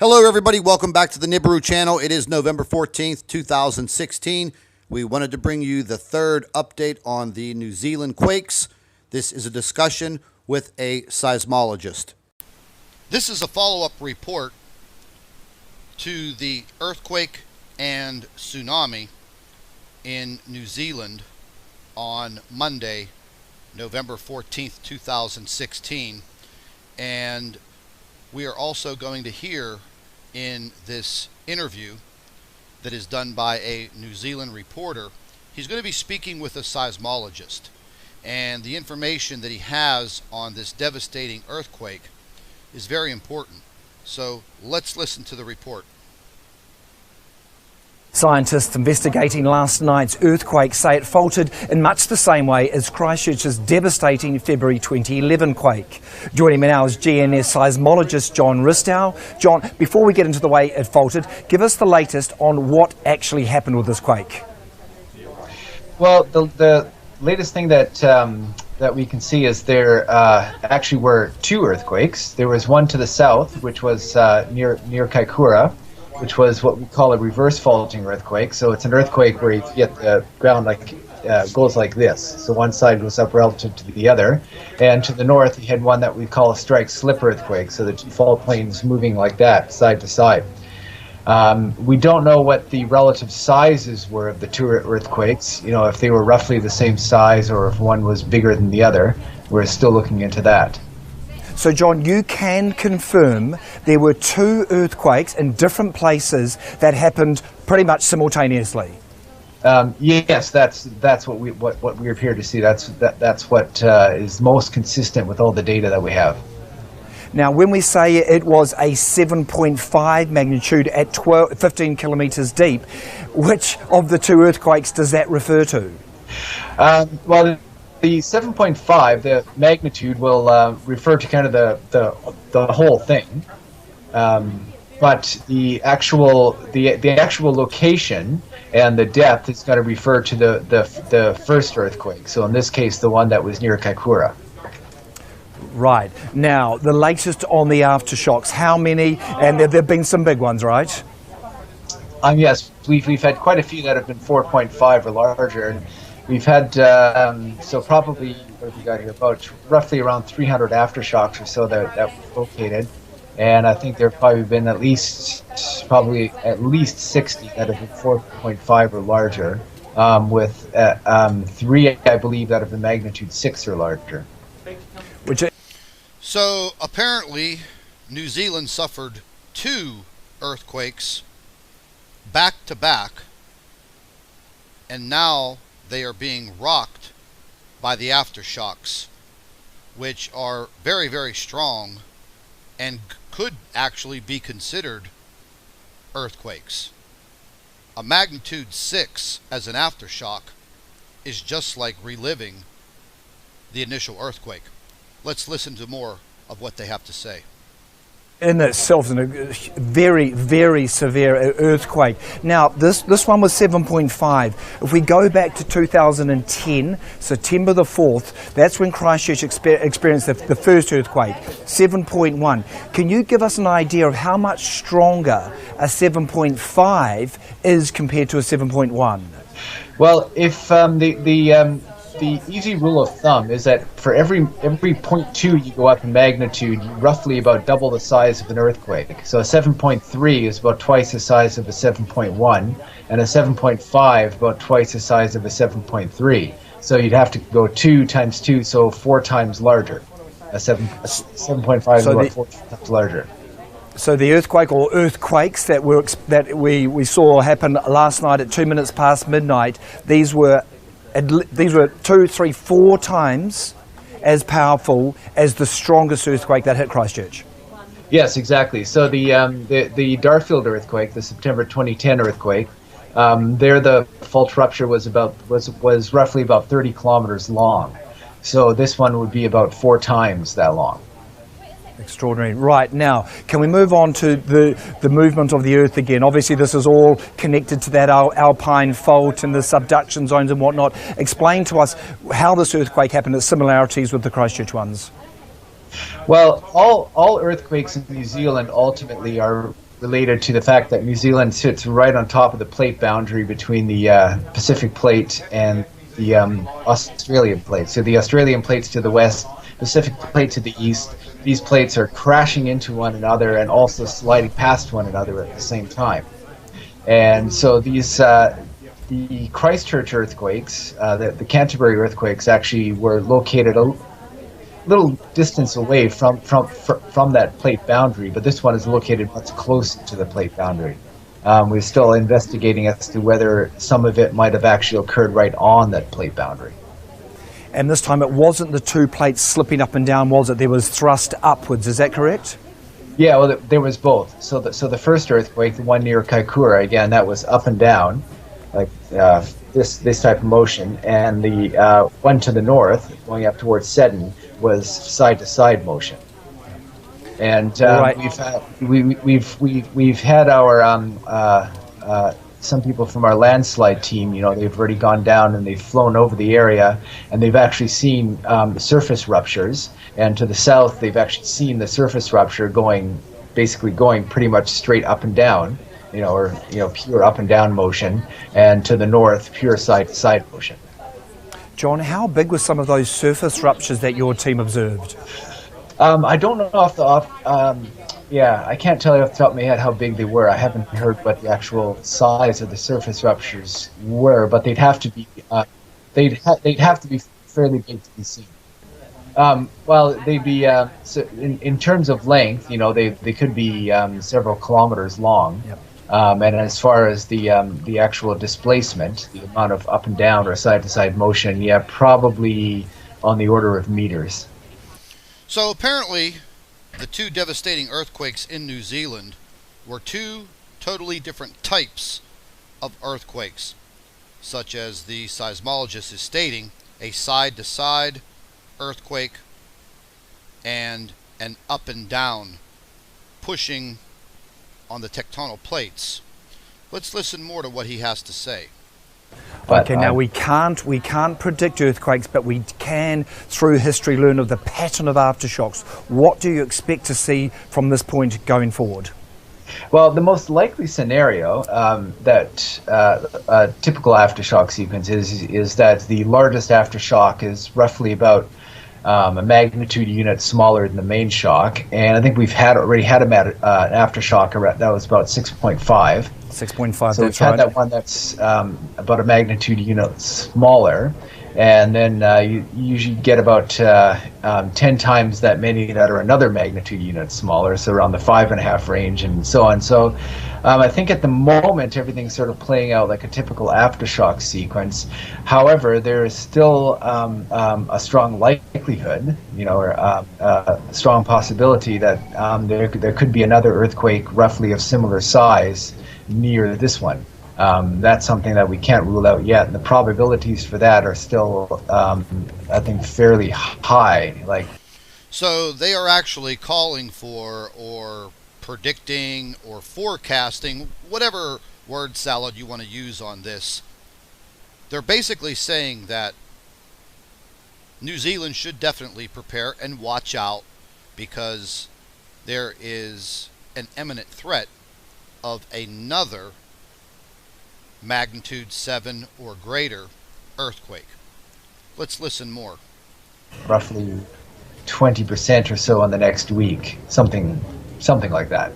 Hello everybody, welcome back to the Nibiru channel. It is November 14th, 2016. We wanted to bring you the third update on the New Zealand quakes. This is a discussion with a seismologist. This is a follow-up report to the earthquake and tsunami in New Zealand on Monday, November 14th, 2016. And we are also going to hear in this interview that is done by a New Zealand reporter, he's going to be speaking with a seismologist, and the information that he has on this devastating earthquake is very important. So let's listen to the report. Scientists investigating last night's earthquake say it faltered in much the same way as Christchurch's devastating February 2011 quake. Joining me now is GNS seismologist John Ristow. John, before we get into the way it faltered, give us the latest on what actually happened with this quake. Well, the latest thing that that we can see is there actually were two earthquakes. There was one to the south, which was near Kaikoura, which was what we call a reverse faulting earthquake. So it's an earthquake where you get the ground goes like this. So one side goes up relative to the other. And to the north, you had one that we call a strike-slip earthquake. So the two fault planes moving like that, side to side. We don't know what the relative sizes were of the two earthquakes. You know, if they were roughly the same size or if one was bigger than the other. We're still looking into that. So John, you can confirm there were two earthquakes in different places that happened pretty much simultaneously. Yes, that's what we appear to see. That's what is most consistent with all the data that we have. Now, when we say it was a 7.5 magnitude at 15 kilometres deep, which of the two earthquakes does that refer to? Well, the 7.5, the magnitude, will refer to kind of the whole thing, but the actual location and the depth is going to refer to the first earthquake. So in this case, the one that was near Kaikoura. Right. Now, the latest on the aftershocks, how many? And there have been some big ones, right? Yes, we've had quite a few that have been 4.5 or larger. And we've had, so probably, what have we got here, about roughly around 300 aftershocks or so that were located. And I think there have probably been at least 60 that have been 4.5 or larger, with 3, I believe, that have been magnitude 6 or larger. So apparently New Zealand suffered two earthquakes back to back, and now they are being rocked by the aftershocks, which are very, very strong and could actually be considered earthquakes. A magnitude 6 as an aftershock is just like reliving the initial earthquake. Let's listen to more of what they have to say. In itself, is a very, very severe earthquake. Now, this one was 7.5. If we go back to 2010, September the 4th, that's when Christchurch experienced the first earthquake, 7.1. Can you give us an idea of how much stronger a 7.5 is compared to a 7.1? Well, if the easy rule of thumb is that for every 0.2 you go up in magnitude, you roughly about double the size of an earthquake. So a 7.3 is about twice the size of a 7.1, and a 7.5 about twice the size of a 7.3. So you'd have to go 2 times 2, so 4 times larger. A 7.5 is about 4 times larger. So the earthquake or earthquakes that we saw happen last night at 2 minutes past midnight, these were 2, 3, 4 times as powerful as the strongest earthquake that hit Christchurch. Yes, exactly. So the Darfield earthquake, the September 2010 earthquake, there the fault rupture was roughly about 30 kilometers long. So this one would be about 4 times that long. Extraordinary. Right, now, can we move on to the movement of the Earth again? Obviously, this is all connected to that alpine fault and the subduction zones and whatnot. Explain to us how this earthquake happened, its similarities with the Christchurch ones. Well, all earthquakes in New Zealand ultimately are related to the fact that New Zealand sits right on top of the plate boundary between the Pacific Plate and the Australian Plate. So the Australian Plate's to the west, Pacific Plate to the east. These plates are crashing into one another and also sliding past one another at the same time. And so the Christchurch earthquakes, the Canterbury earthquakes, actually were located a little distance away from that plate boundary, but this one is located much closer to the plate boundary. We're still investigating as to whether some of it might have actually occurred right on that plate boundary. And this time it wasn't the two plates slipping up and down, was it? There was thrust upwards, is that correct? Yeah, well, there was both. So the first earthquake, the one near Kaikoura, again, that was up and down, like this type of motion, and the one to the north, going up towards Seddon, was side-to-side motion. And right. we've had our some people from our landslide team. You know, they've already gone down and they've flown over the area, and they've actually seen surface ruptures. And to the south, they've actually seen the surface rupture basically going pretty much straight up and down. Or pure up and down motion, and to the north, pure side-to-side motion. John, how big were some of those surface ruptures that your team observed? I don't know I can't tell you off the top of my head how big they were. I haven't heard what the actual size of the surface ruptures were, but they'd have to be fairly big to be seen. Well, they'd be so in terms of length, they could be several kilometers long. Yep. And as far as the actual displacement, the amount of up and down or side-to-side motion, probably on the order of meters. So apparently, the two devastating earthquakes in New Zealand were two totally different types of earthquakes, such as the seismologist is stating, a side-to-side earthquake and an up and down pushing on the tectonic plates. Let's listen more to what he has to say. Okay, now we can't predict earthquakes, but we can, through history, learn of the pattern of aftershocks. What do you expect to see from this point going forward? Well, the most likely scenario that a typical aftershock sequence is that the largest aftershock is roughly about a magnitude unit smaller than the main shock, and I think we've already had an aftershock that was about 6.5. 6.5. So we've had that one that's about a magnitude unit smaller, and then you usually get about 10 times that many that are another magnitude unit smaller, so around the 5.5 range, and so on. So I think at the moment everything's sort of playing out like a typical aftershock sequence. However, there is still a strong likelihood, or a strong possibility that there could be another earthquake roughly of similar size near this one. That's something that we can't rule out yet, and the probabilities for that are still, I think, fairly high. So they are actually calling for, or predicting, or forecasting, whatever word salad you want to use on this. They're basically saying that New Zealand should definitely prepare and watch out, because there is an imminent threat of another magnitude 7 or greater earthquake. Let's listen more. Roughly 20% or so in the next week, something like that.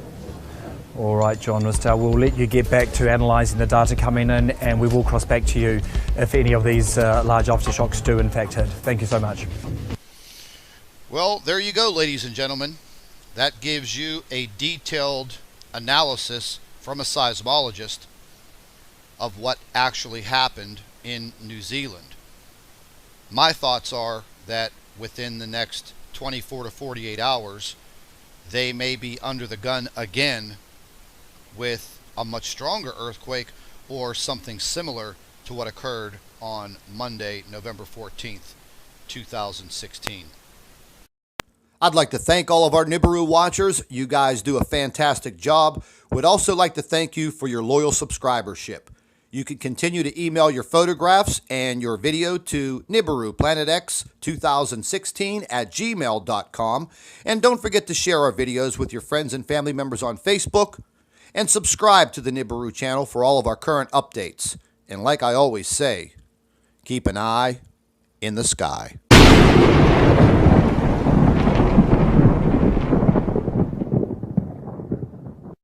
All right, John Ristow, we'll let you get back to analysing the data coming in, and we will cross back to you if any of these large aftershocks do in fact hit. Thank you so much. Well, there you go, ladies and gentlemen. That gives you a detailed analysis from a seismologist of what actually happened in New Zealand. My thoughts are that within the next 24 to 48 hours, they may be under the gun again with a much stronger earthquake or something similar to what occurred on Monday, November 14th, 2016. I'd like to thank all of our Nibiru watchers. You guys do a fantastic job. We'd also like to thank you for your loyal subscribership. You can continue to email your photographs and your video to NibiruPlanetX2016@gmail.com. And don't forget to share our videos with your friends and family members on Facebook. and subscribe to the Nibiru channel for all of our current updates. And like I always say, keep an eye in the sky.